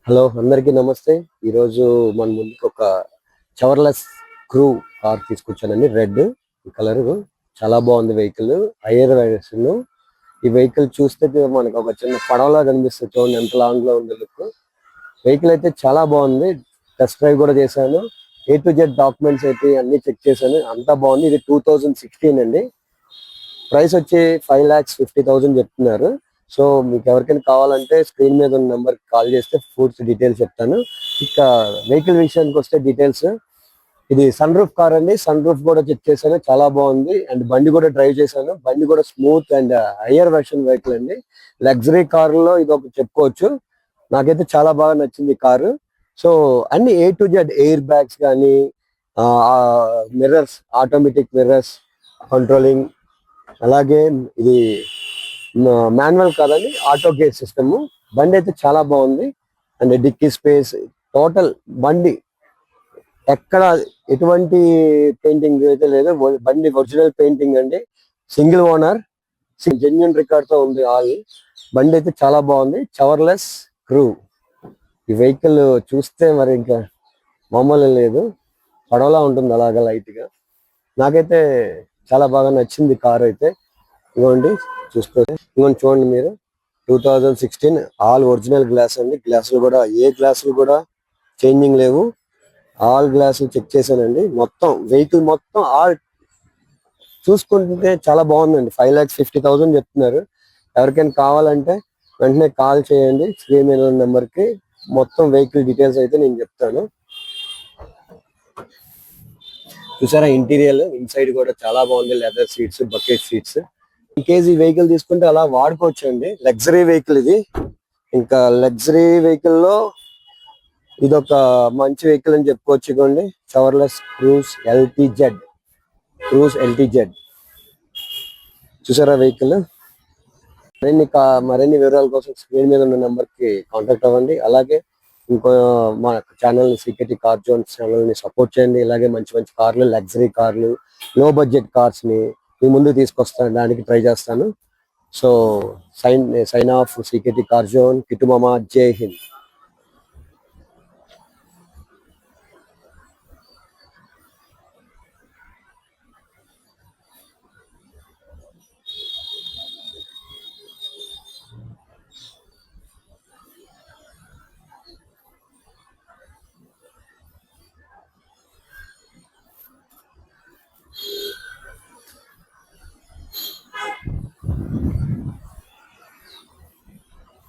Hello అందరికీ నమస్తే. ఈరోజు మన ముందుకు ఒక చవర్లెస్ క్రూ కార్ తీసుకొచ్చానండి. రెడ్ కలర్ చాలా బాగుంది వెహికల్. Hire version. ఈ వెహికల్ చూస్తే మనకు ఒక చిన్న పడవలా కనిపిస్తుంది. చూడండి ఎంత లాంగ్ లో ఉంది లుక్. వెహికల్ అయితే చాలా బాగుంది. టెస్ట్ డ్రైవ్ కూడా చేశాను. A to Z డాక్యుమెంట్స్ అయితే అన్ని చెక్ చేశాను. అంతా బాగుంది. ఇది 2016 అండి. ప్రైస్ వచ్చి 5,50,000 చెప్తున్నారు. సో మీకు ఎవరికైనా కావాలంటే స్క్రీన్ మీద ఉన్న నెంబర్ కాల్ చేస్తే పూర్తి డీటెయిల్స్ చెప్తాను. ఇక వెహికల్ విషయానికి వస్తే డీటెయిల్స్, ఇది సన్ రూఫ్ కార్ అండి. సన్ రూఫ్ కూడా చెక్ చేశాను, చాలా బాగుంది. అండ్ బండి కూడా డ్రైవ్ చేశాను. బండి కూడా smooth and higher version vehicle అండి. లగ్జరీ కారులో ఇది ఒక చెప్పుకోవచ్చు. నాకైతే చాలా బాగా నచ్చింది ఈ కారు. సో అన్ని A to Z air bags కానీ, మిర్రర్స్, ఆటోమేటిక్ మిర్రర్స్ కంట్రోలింగ్, అలాగే ఇది మాన్యువల్ కాదని ఆటో గేర్ సిస్టమ్. బండి అయితే చాలా బాగుంది. అండ్ డిక్కీ స్పేస్, టోటల్ బండి ఎక్కడ ఎటువంటి పెయింటింగ్ అయితే లేదు. బండి ఒరిజినల్ పెయింటింగ్ అండి. సింగిల్ ఓనర్, జెన్యున్ రికార్డ్ తో ఉంది ఆల్. బండి అయితే చాలా బాగుంది. చవర్లెస్ క్రూ. ఈ వెహికల్ చూస్తే మరి ఇంకా మామూలు లేదు, పడవలా ఉంటుంది అలాగా లైట్ గా. నాకైతే చాలా బాగా నచ్చింది కార్ అయితే. ఇవ్వండి చూసుకోండి, ఇవ్వండి చూడండి మీరు. 2016 ఆల్ ఒరిజినల్ గ్లాస్ అండి. గ్లాసులు కూడా ఏ గ్లాసులు కూడా చేంజింగ్ లేవు. ఆల్ గ్లాసులు చెక్ చేశానండి. మొత్తం వెహికల్ మొత్తం ఆల్ చూసుకుంటే చాలా బాగుందండి. 5,50,000 చెప్తున్నారు. ఎవరికైనా కావాలంటే వెంటనే కాల్ చేయండి స్క్రీన్ మీద ఉన్న నెంబర్ కి. మొత్తం వెహికల్ డీటెయిల్స్ అయితే నేను చెప్తాను. చూసారా ఇంటీరియర్, ఇన్సైడ్ కూడా చాలా బాగుంది. Leather seats, bucket seats. In case ఈ వెహికల్ తీసుకుంటే అలా వాడుకోవచ్చు అండి. లగ్జరీ వెహికల్ ఇది. ఇంకా లగ్జరీ వెహికల్ లో ఇదొక మంచి వెహికల్ అని చెప్పుకోవచ్చు. ఇవ్వండి చవర్లెస్ క్రూజ్ ఎల్టీజెడ్. చూసారా వెహికల్. మరిన్ని వివరాల కోసం స్క్రీన్ మీద ఉన్న నెంబర్ కి కాంటాక్ట్ అవ్వండి. అలాగే ఇంకో మా ఛానల్ సికెటి కార్ జోన్ ఛానల్ ని సపోర్ట్ చేయండి. ఇలాగే మంచి మంచి కార్లు, లగ్జరీ కార్లు, లో బడ్జెట్ కార్స్ ని మీ ముందు తీసుకొస్తాను, దానికి ట్రై చేస్తాను. So sign off CKT car zone. Kittu మామ, జై హింద్.